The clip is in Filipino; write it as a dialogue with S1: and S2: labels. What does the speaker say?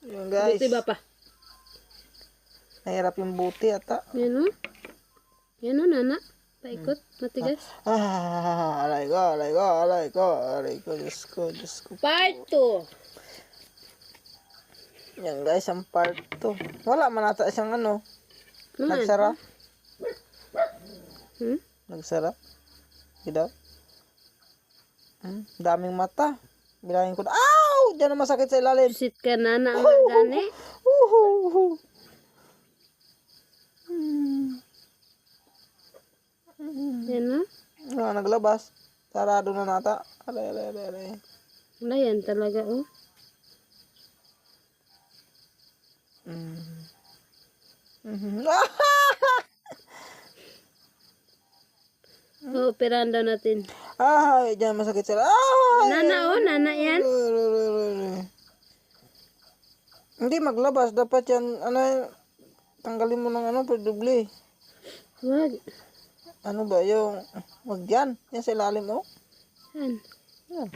S1: Yun guys.
S2: Buti ba pa?
S1: Nahirap yung buti ata.
S2: Yan o. Yan o, nana. Paikot. Matigas.
S1: Aray ko, aray ko, aray ko, aray ko. Diyos ko, Diyos ko.
S2: Part 2.
S1: Yan guys, ang part 2. Wala man ata siyang ano. Nagsara. Nagsara. Diba? Daming mata. Bilangin ko na. Ow! Diyan na masakit sa ilalim.
S2: Sit ka nana ang gani. Yan o.
S1: Naglabas. Sarado na nata. Aray, aray, aray, aray.
S2: Wala yan talaga o. Operahan daw natin.
S1: Ay, diyan masakit sila.
S2: Nana o, nana yan.
S1: Hindi maglabas. Dapat yan, ano, tanggalin mo ng ano, perdubli.
S2: Wag.
S1: Ano ba yung, wag yan. Yan sa ilalim, oh.
S2: Yan.
S1: Yan.